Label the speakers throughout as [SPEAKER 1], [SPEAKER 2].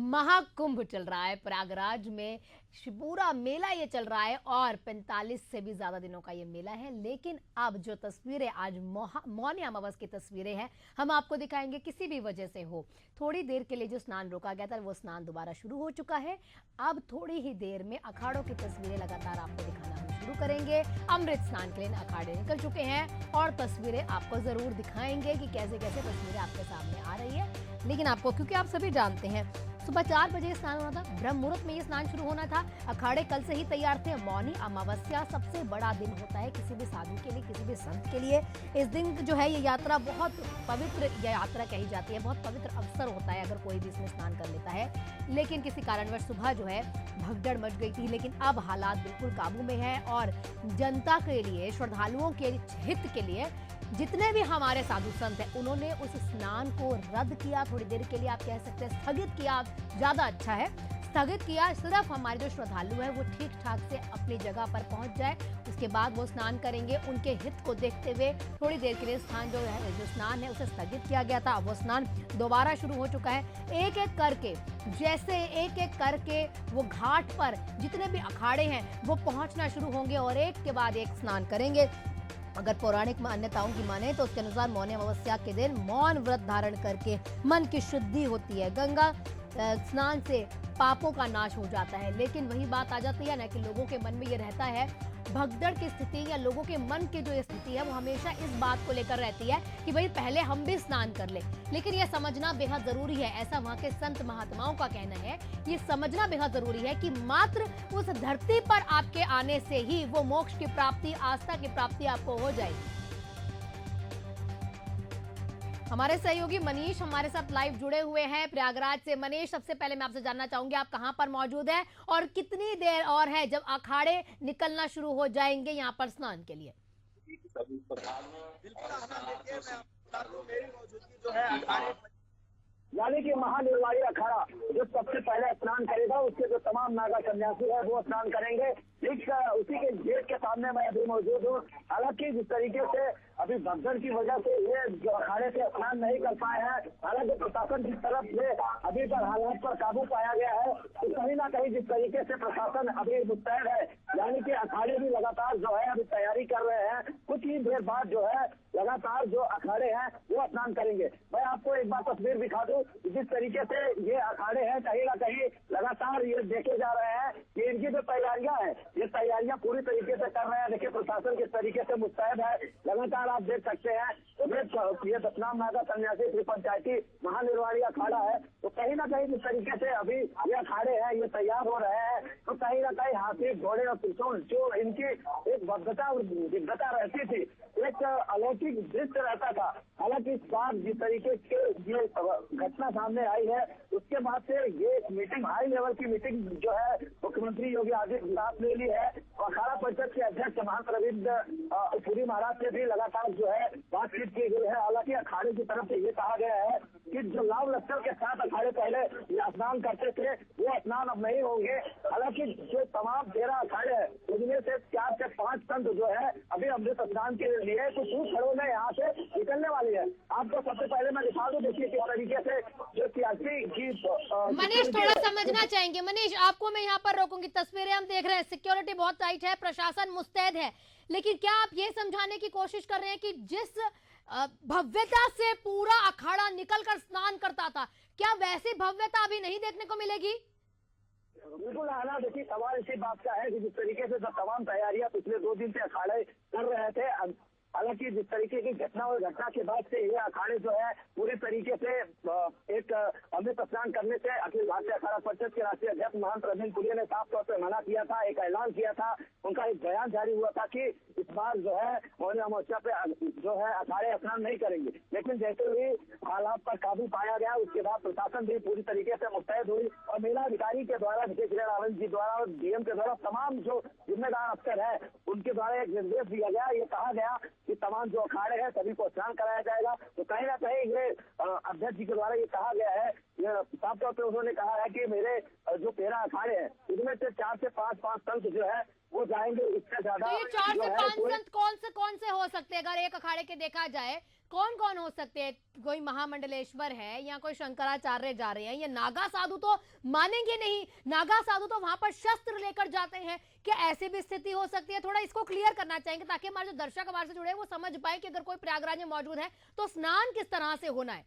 [SPEAKER 1] महाकुंभ चल रहा है प्रयागराज में। पूरा मेला ये चल रहा है और 45 से भी ज्यादा दिनों का ये मेला है। लेकिन अब जो तस्वीरें आज मौनी अमावस की तस्वीरें हैं, हम आपको दिखाएंगे। किसी भी वजह से हो, थोड़ी देर के लिए जो स्नान रोका गया था वो स्नान दोबारा शुरू हो चुका है। अब थोड़ी ही देर में अखाड़ों की तस्वीरें लगातार आपको दिखाना हम शुरू करेंगे। अमृत स्नान के लिए अखाड़े निकल चुके हैं और तस्वीरें आपको जरूर दिखाएंगे कि कैसे कैसे तस्वीरें आपके सामने आ रही है। लेकिन आपको, क्योंकि आप सभी जानते हैं, सुबह 4 बजे स्नान होना था, ब्रह्म मुहूर्त में ये स्नान शुरू होना था। अखाड़े कल से ही तैयार थे। मौनी अमावस्या सबसे बड़ा दिन होता है किसी भी साधु के लिए, किसी भी संत के लिए। इस दिन जो है ये यात्रा बहुत पवित्र यात्रा कही जाती है, बहुत पवित्र अवसर होता है अगर कोई भी इसमें स्नान कर लेता है। लेकिन किसी कारणवश सुबह जो है भगदड़ मच गई थी, लेकिन अब हालात बिल्कुल काबू में है और जनता के लिए, श्रद्धालुओं के हित के लिए जितने भी हमारे साधु संत हैं, उन्होंने उस स्नान को रद्द किया। थोड़ी देर के लिए आप कह सकते हैं स्थगित किया, ज्यादा अच्छा है, स्थगित किया। सिर्फ हमारे जो श्रद्धालु हैं वो ठीक ठाक से अपनी जगह पर पहुंच जाए, उसके बाद वो स्नान करेंगे। उनके हित को देखते हुए थोड़ी देर के लिए जो स्नान है उसे स्थगित किया गया था। अब वो स्नान दोबारा शुरू हो चुका है। एक एक करके, जैसे एक एक करके वो घाट पर जितने भी अखाड़े हैं वो पहुंचना शुरू होंगे और एक के बाद एक स्नान करेंगे। अगर पौराणिक मान्यताओं की माने तो उसके अनुसार मौनी अमावस्या के दिन मौन व्रत धारण करके मन की शुद्धि होती है। गंगा स्नान से पापों का नाश हो जाता है। लेकिन वही बात आ जाती है ना कि लोगों के मन में ये रहता है, भगदड़ की स्थिति या लोगों के मन की जो स्थिति है वो हमेशा इस बात को लेकर रहती है कि भाई पहले हम भी स्नान कर ले। लेकिन यह समझना बेहद जरूरी है, ऐसा वहां के संत महात्माओं का कहना है। ये समझना बेहद जरूरी है कि मात्र उस धरती पर आपके आने से ही वो मोक्ष की प्राप्ति, आस्था की प्राप्ति आपको हो जाएगी। हमारे सहयोगी मनीष हमारे साथ लाइव जुड़े हुए हैं प्रयागराज से। मनीष, सबसे पहले मैं आपसे जानना चाहूंगी आप कहां पर मौजूद हैं और कितनी देर और है जब अखाड़े निकलना शुरू हो जाएंगे यहां पर स्नान के लिए?
[SPEAKER 2] यानी कि महानिर्वाणी अखाड़ा जो सबसे पहले स्नान करेगा, उसके जो तमाम नागा सन्यासी है वो स्नान करेंगे। ठीक उसी के गेट के सामने मैं अभी मौजूद हूँ। हालांकि जिस तरीके से अभी भगदड़ की वजह से ये जो अखाड़े से स्नान नहीं कर पाए हैं, हालांकि प्रशासन की तरफ से अभी तक हालात पर काबू पाया गया है, तो कहीं ना कहीं जिस तरीके से प्रशासन अभी मुस्तैद है, यानी कि अखाड़े भी लगातार जो है अभी तैयारी कर रहे हैं। कुछ ही देर बाद जो है लगातार जो अखाड़े हैं वो स्नान करेंगे। मैं आपको एक बार तस्वीर दिखा दूं, जिस तरीके से ये अखाड़े हैं कहीं ना कहीं लगातार ये देखे जा रहे हैं कि इनकी जो तैयारियां हैं, ये तैयारियां पूरी तरीके से कर रहे हैं। देखिए प्रशासन किस तरीके से मुस्तैद है, लगातार आप देख सकते हैं। ये दशनाम नागा सन्यासी श्री पंचायती महानिर्वाणी अखाड़ा है, तो कहीं ना कहीं जिस तरीके से अभी ये अखाड़े हैं ये तैयार हो रहे हैं, तो कहीं ना कहीं हाथी, घोड़े और त्रिशूल जो इनकी एक भव्यता और दिव्यता रहती थी, एक अलौकिक दृश्य रहता था। हालांकि इस बार जिस तरीके से ये घटना सामने आई है, उसके बाद से ये मीटिंग, हाई लेवल की मीटिंग जो है मुख्यमंत्री योगी आदित्यनाथ ने ली है। अखाड़ा परिषद के अध्यक्ष महंत रविंद्र पुरी महाराज से भी लगातार जो है बातचीत की गई है। हालांकि अखाड़े की तरफ से ये कहा गया है कि जो लाव लश्कर के साथ अखाड़े पहले स्नान करते थे वो स्नान अब नहीं होंगे। हालांकि जो तमाम 13 अखाड़े हैं उनमें से 4 से 5 संत जो है अभी अमृत स्नान के लिए कुछ खड़ों में यहाँ से निकलने वाली है। आपको सबसे पहले मैं दिखा दूं, देखिए किस तरीके से जो सियासी की
[SPEAKER 1] मनीष थोड़ा समझना चाहेंगे। मनीष, आपको मैं यहाँ पर रोकूंगी। तस्वीरें हम देख रहे हैं, सिक्योरिटी बहुत टाइट है, प्रशासन मुस्तैद है, लेकिन क्या आप ये समझाने की कोशिश कर रहे हैं कि जिस भव्यता से पूरा अखाड़ा निकलकर स्नान करता था, क्या वैसी भव्यता अभी नहीं देखने को मिलेगी?
[SPEAKER 2] बिल्कुल आना। देखिए सवाल इसी बात का है कि जिस तरीके से तमाम तैयारियां पिछले 2 दिन से अखाड़े कर रहे थे, हालांकि जिस तरीके की घटना के बाद से ये अखाड़े जो है पूरी तरीके से एक अमृत स्नान करने से अखिल भारतीय अखाड़ा परिषद के राष्ट्रीय अध्यक्ष महंत रविंद्र पुरी ने साफ तौर पर मना किया था, एक ऐलान किया था। उनका एक बयान जारी हुआ था कि इस बार जो है मौनी अमावस्या पे जो है अखाड़े स्नान नहीं करेंगे। लेकिन जैसे ही हालात पर काबू पाया गया, उसके बाद प्रशासन भी पूरी तरीके से मुस्तैद हुई और मेला अधिकारी के द्वारा, रावत जी द्वारा और डीएम के द्वारा, तमाम जो जिम्मेदार अफसर है उनके द्वारा एक निर्देश दिया गया। ये कहा गया कि तमाम जो अखाड़े हैं सभी को स्नान कराया जाएगा। तो कहीं ना कहीं ये अध्यक्ष जी के द्वारा ये कहा गया है, साफ तौर पे उन्होंने कहा है कि मेरे जो 13 अखाड़े हैं इनमें से 4 से 5 संत जो है वो जाएंगे, इससे ज्यादा
[SPEAKER 1] तो ये 4
[SPEAKER 2] जो
[SPEAKER 1] से
[SPEAKER 2] है
[SPEAKER 1] 5
[SPEAKER 2] कोई
[SPEAKER 1] संत कौन से हो सकते हैं? अगर एक अखाड़े के देखा जाए कौन हो सकते हैं? कोई महामंडलेश्वर है या कोई शंकराचार्य जा रहे हैं, या नागा साधु तो मानेंगे नहीं, नागा साधु तो वहां पर शस्त्र लेकर जाते हैं। क्या ऐसी भी स्थिति हो सकती है? थोड़ा इसको क्लियर करना चाहेंगे ताकि हमारे जो दर्शक हमारे से जुड़े हैं वो समझ पाए कि अगर कोई प्रयागराज में मौजूद है तो स्नान किस तरह से होना है।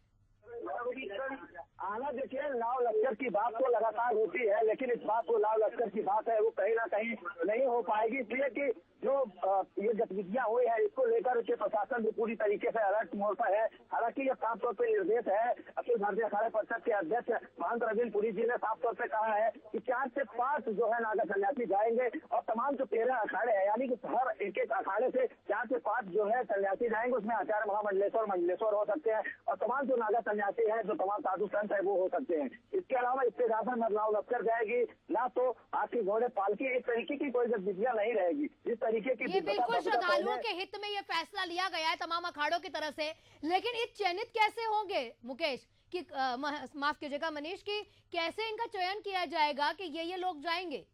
[SPEAKER 2] आना देखिए, लाव लश्कर की बात तो लगातार होती है, लेकिन इस बात को लाव लश्कर की बात है वो कहीं ना कहीं नहीं हो पाएगी, इसलिए कि जो ये गतिविधियां हुई है इसको लेकर के प्रशासन भी पूरी तरीके से अलर्ट मोड पर है। हालांकि ये साफ तौर पर निर्देश है, अखिल भारतीय अखाड़ा परिषद के अध्यक्ष महंत रविंद्र पुरी जी ने साफ तौर पर कहा है कि 4 से 5 जो है नागा सन्यासी जाएंगे और तमाम जो 13 अखाड़े हैं यानी कि हर एक अखाड़े से 4 से 5 जो है सन्यासी जाएंगे, उसमें आचार्य महामंडलेश्वर मंडलेश्वर हो सकते हैं और तमाम जो नागा सन्यासी है, जो तमाम साधु संत है वो हो सकते हैं। इसके अलावा इससे ज्यादा न लाव लश्कर जाएगी, ना तो आपकी घोड़े पालकी, इस तरीके की कोई गतिविधियां नहीं रहेगी। इस तरीके की
[SPEAKER 1] ये बिल्कुल श्रद्धालुओं के हित में ये फैसला लिया गया है तमाम अखाड़ों की तरफ से, लेकिन ये चयनित कैसे होंगे मुकेश कि माफ कीजिएगा मनीष, की कैसे इनका चयन किया जाएगा कि ये लोग जाएंगे?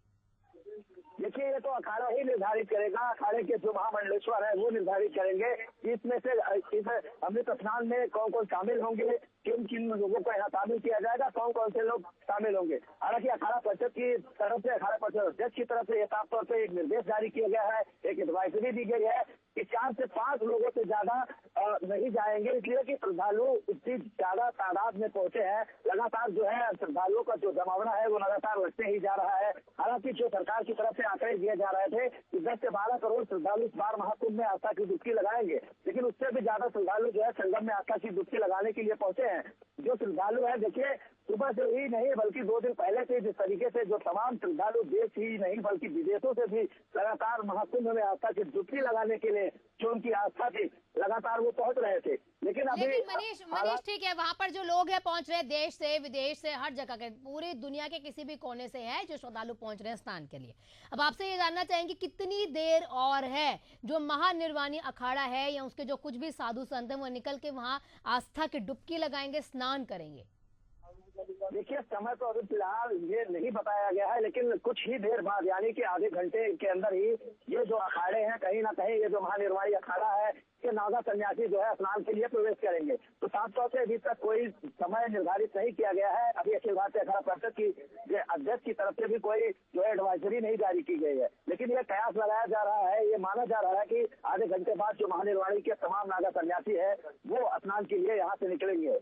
[SPEAKER 2] देखिए, ये तो अखाड़ा ही निर्धारित करेगा, अखाड़े के जो महामंडलेश्वर है वो निर्धारित करेंगे कि इसमें से इस अमृत स्नान में कौन कौन शामिल होंगे, किन किन लोगों को यहाँ शामिल किया जाएगा, कौन कौन से लोग शामिल होंगे। हालांकि अखाड़ा परिषद की तरफ से, अखाड़ा परिषद अध्यक्ष की तरफ से ये साफ तौर पर एक निर्देश जारी किया गया है, एक एडवाइजरी दी गई है कि 4 से 5 लोगों से ज्यादा नहीं जाएंगे, इसलिए कि श्रद्धालु इतनी ज्यादा तादाद में पहुंचे हैं। लगातार जो है श्रद्धालुओं का जो जमावड़ा है वो लगातार बढ़ते ही जा रहा है। हालांकि जो सरकार की तरफ से आंकड़े दिए जा रहे थे कि 10 से 12 करोड़ श्रद्धालु इस बार महाकुंभ में आस्था की डुबकी लगाएंगे, लेकिन उससे भी ज्यादा श्रद्धालु जो है संगम में आस्था की डुबकी लगाने के लिए पहुंचे हैं। जो श्रद्धालु है देखिए, सुबह से ही नहीं बल्कि 2 दिन पहले से जिस तरीके से जो तमाम श्रद्धालु देश ही नहीं बल्कि विदेशों से भी लगातार महाकुंभ में आस्था की डुबकी लगाने के लिए जो उनकी आस्था थी लगातार वो पहुंच रहे थे। लेकिन
[SPEAKER 1] मनीष ठीक है, वहां पर जो लोग हैं पहुंच रहे देश से विदेश से हर जगह के, पूरी दुनिया के किसी भी कोने से है जो श्रद्धालु पहुंच रहे हैं स्नान के लिए। अब आपसे ये जानना चाहेंगे कितनी देर और है जो महानिर्वाणी अखाड़ा है या उसके जो कुछ भी साधु संत है वो निकल के वहां आस्था की डुबकी लगाएंगे, स्नान करेंगे?
[SPEAKER 2] देखिए, समय तो अभी फिलहाल ये नहीं बताया गया है, लेकिन कुछ ही देर बाद यानी कि आधे घंटे के अंदर ही ये जो अखाड़े हैं कहीं ना कहीं ये जो महानिर्वाणी अखाड़ा है ये नागा सन्यासी जो है स्नान के लिए प्रवेश करेंगे। तो साफ तौर से अभी तक कोई समय निर्धारित नहीं किया गया है। अभी अखिल भारतीय अखाड़ा परिषद की अध्यक्ष की तरफ से भी कोई जो है एडवाइजरी नहीं जारी की गई है, लेकिन ये कयास लगाया जा रहा है, ये माना जा रहा है कि आधे घंटे बाद जो महानिर्वाणी के तमाम नागा सन्यासी है वो स्नान के लिए यहाँ से निकलेंगे।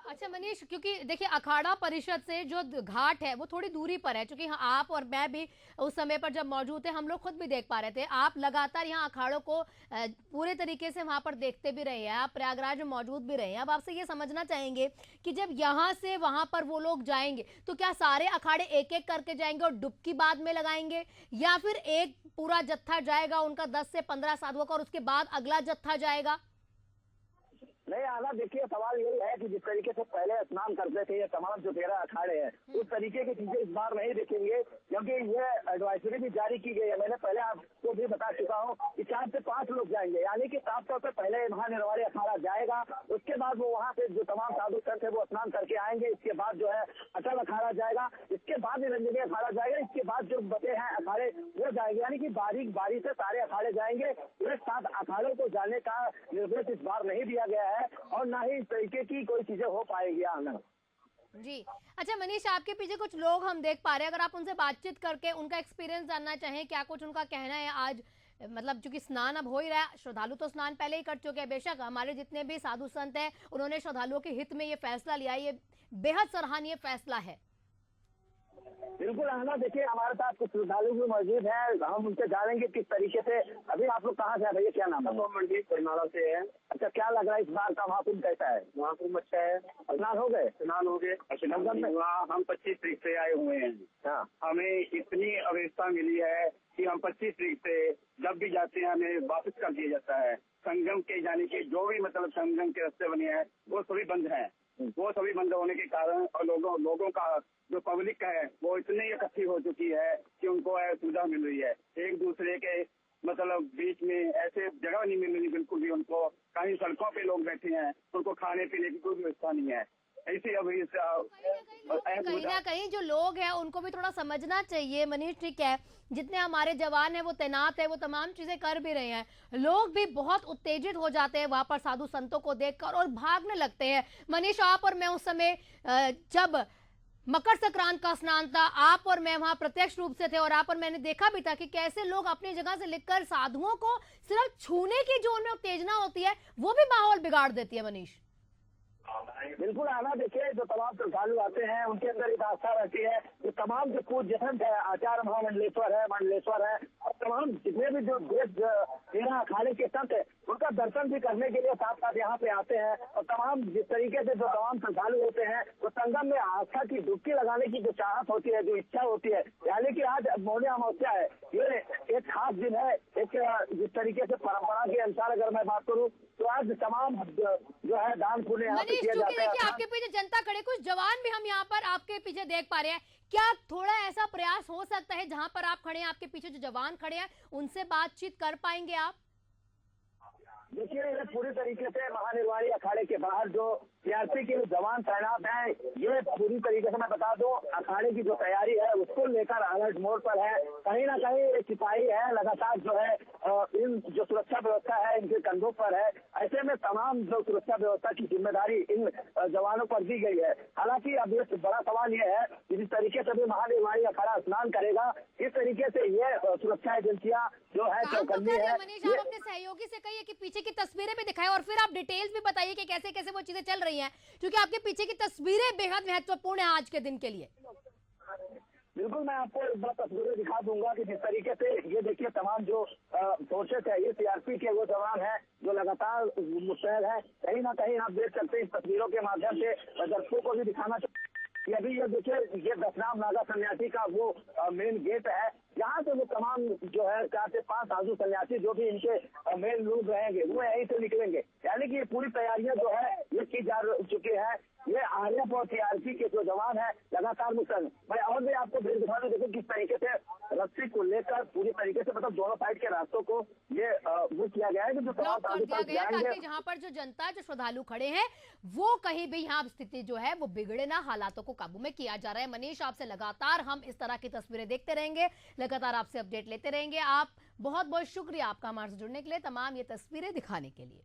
[SPEAKER 1] अच्छा मनीष, क्योंकि देखिए अखाड़ा परिषद से जो घाट है वो थोड़ी दूरी पर है, क्योंकि आप और मैं भी उस समय पर जब मौजूद थे हम लोग खुद भी देख पा रहे थे, आप लगातार यहाँ अखाड़ों को पूरे तरीके से वहां पर देखते भी रहे हैं, आप प्रयागराज में मौजूद भी रहे हैं। अब आपसे ये समझना चाहेंगे कि जब यहाँ से वहां पर वो लोग जाएंगे तो क्या सारे अखाड़े एक एक करके जाएंगे और डुबकी बाद में लगाएंगे, या फिर एक पूरा जत्था जाएगा उनका 10 से 15 साधुओं का और उसके बाद अगला जत्था जाएगा?
[SPEAKER 2] नहीं आना, देखिए सवाल यही है कि जिस तरीके से पहले स्नान करते थे ये तमाम जो 13 अखाड़े हैं उस तरीके की चीजें इस बार नहीं देखेंगे, क्योंकि ये एडवाइजरी भी जारी की गई है। मैंने पहले आपको भी बता चुका हूँ कि 4 से 5 लोग जाएंगे, यानी कि साफ तौर पर पहले महानिर्वाणी अखाड़ा जाएगा, उसके बाद वो वहाँ से जो तमाम साधु संत है वो स्नान करके आएंगे, इसके बाद जो है अटल अखाड़ा जाएगा, इसके बाद निरंजनी अखाड़ा जाएगा, इसके बाद जो बचे हैं अखाड़े वो जाएंगे, यानी कि बारी बारी से सारे अखाड़े जाएंगे। एक साथ अखाड़ों को जाने का निर्देश इस बार नहीं दिया गया है और ना ही इस तरीके की कोई चीजें हो पाएगी आनंद
[SPEAKER 1] जी। अच्छा मनीष, आपके पीछे कुछ लोग हम देख पा रहे हैं, अगर आप उनसे बातचीत करके उनका एक्सपीरियंस जानना चाहें, क्या कुछ उनका कहना है आज, मतलब चूंकि स्नान अब हो ही रहा है, श्रद्धालु तो स्नान पहले ही कर चुके हैं, बेशक हमारे जितने भी साधु संत हैं उन्होंने श्रद्धालुओं के हित में ये फैसला लिया, ये बेहद सराहनीय फैसला है।
[SPEAKER 2] बिल्कुल आना, देखिए हमारे साथ कुछ श्रद्धालु भी मौजूद हैं, हम उनसे जानेंगे किस तरीके से। अभी आप लोग कहाँ से हैं भैया, क्या नाम है? मंडीप बरनाला से है। अच्छा, क्या लग रहा है इस बार का महाकुंभ कैसा है? महाकुंभ अच्छा है। स्नान हो गए? स्नान हो गए। हम 25 तारीख से आए हुए हैं। हाँ, हमें इतनी अवस्था मिली है कि हम 25 तारीख से जब भी जाते हैं हमें वापस कर दिया जाता है। संगम के जाने के जो भी मतलब संगम के रास्ते बने हैं वो सभी बंद हैं। वो सभी बंद होने के कारण और लोगों का जो पब्लिक है वो इतनी इकट्ठी हो चुकी है कि उनको सुविधा मिल रही है। एक दूसरे के मतलब बीच में ऐसे जगह नहीं मिल रही बिल्कुल भी उनको, कहीं सड़कों पे लोग बैठे हैं, उनको खाने पीने की कोई व्यवस्था नहीं है। ऐसी अभी
[SPEAKER 1] कहीं ना कहीं जो लोग हैं उनको भी थोड़ा समझना चाहिए मनीष। ठीक है, जितने हमारे जवान हैं वो तैनात है, वो तमाम चीजें कर भी रहे हैं, लोग भी बहुत उत्तेजित हो जाते हैं वहां पर साधु संतों को देखकर और भागने लगते हैं। मनीष, आप और मैं उस समय जब मकर संक्रांत का स्नान था, आप और मैं वहां प्रत्यक्ष रूप से थे और आप और मैंने देखा भी था कि कैसे लोग अपनी जगह से लिखकर साधुओं को सिर्फ छूने की जो उनमें उत्तेजना होती है वो भी माहौल बिगाड़ देती है। मनीष,
[SPEAKER 2] बिल्कुल आना, देखिए जो तमाम श्रद्धालु आते हैं उनके अंदर एक आस्था रहती है। जो तमाम जो पूज्य संत है, आचार्य महामंडलेश्वर है, मंडलेश्वर है, और तमाम जितने भी जो देश 13 अखाड़े के संत है उनका दर्शन भी करने के लिए साथ साथ यहाँ पे आते हैं। और तमाम जिस तरीके से जो तमाम श्रद्धालु होते हैं वो संगम में आस्था की डुबकी लगाने की जो चाहत होती है, जो इच्छा होती है, यानी कि आज मौनी अमावस्या है, ये एक खास दिन है। एक जिस तरीके से परंपरा के अनुसार अगर मैं बात करूँ तो आज तमाम जो है दान पुण्य यहाँ पे किया जाता है।
[SPEAKER 1] देखिए आपके पीछे जनता खड़े, कुछ जवान भी हम यहाँ पर आपके पीछे देख पा रहे हैं, क्या थोड़ा ऐसा प्रयास हो सकता है जहां पर आप खड़े हैं, आपके पीछे जो जवान खड़े हैं उनसे बातचीत कर पाएंगे आप?
[SPEAKER 2] देखिए ये पूरी तरीके से महानिर्वाणी अखाड़े के बाहर जो सीआरपी के जवान तैनात हैं, ये पूरी तरीके से मैं बता दूं अखाड़े की जो तैयारी है उसको लेकर अलर्ट मोड पर है। कहीं ना कहीं सिपाही है, लगातार जो है इन जो सुरक्षा व्यवस्था है इनके कंधों पर है। ऐसे में तमाम जो सुरक्षा व्यवस्था की जिम्मेदारी इन जवानों पर दी गई है। हालांकि अब ये बड़ा सवाल ये है कि जिस तरीके से भी महानिर्वाणी अखाड़ा स्नान करेगा, इस तरीके से ये सुरक्षा एजेंसियां जो है चौकन्नी है।
[SPEAKER 1] मनीष, आप अपने सहयोगी से कहिए कि पीछे की तस्वीरें भी दिखाएं और फिर आप डिटेल्स भी बताइए कि कैसे कैसे वो चीजें चल रही हैं, क्योंकि आपके पीछे की तस्वीरें बेहद महत्वपूर्ण है आज के दिन के लिए।
[SPEAKER 2] बिल्कुल, मैं आपको एक बार तस्वीरें दिखा दूंगा कि जिस तरीके से ये देखिए तमाम जो फोर्सेस है, ये सीआरपी के वो जवान हैं जो लगातार मुस्तैद है। कहीं ना कहीं आप देख सकते हैं इस तस्वीरों के माध्यम से दर्शकों को भी दिखाना चाहिए। अभी ये देखिए ये दशनाम नागा सन्यासी का वो मेन गेट है, यहाँ से वो तमाम जो है 4 से 5 साधु सन्यासी जो भी इनके मेन लोग रहेंगे वो यहीं से निकलेंगे। यानी कि ये पूरी तैयारियां जो है ये की जा चुकी है। ये आरएफ और सीआरपी के जो जवान है लगातार मुस्तैद। मैं और भी आपको भेज दिखा दूं, देखो किस तरीके से रस्सी को लेकर पूरी तरीके से मतलब दोनों साइड के रास्तों को ये वो किया गया है कि जो तमाम साधु संत जाएंगे,
[SPEAKER 1] ताकि जहाँ पर जो जनता, जो श्रद्धालु खड़े हैं वो कहीं भी यहाँ स्थिति जो है वो बिगड़े ना, हालातों को काबू में किया जा रहा है। मनीष, आपसे लगातार हम इस तरह की तस्वीरें देखते रहेंगे, लगातार आपसे अपडेट लेते रहेंगे। आप बहुत बहुत शुक्रिया आपका हमारे से जुड़ने के लिए, तमाम ये तस्वीरें दिखाने के लिए।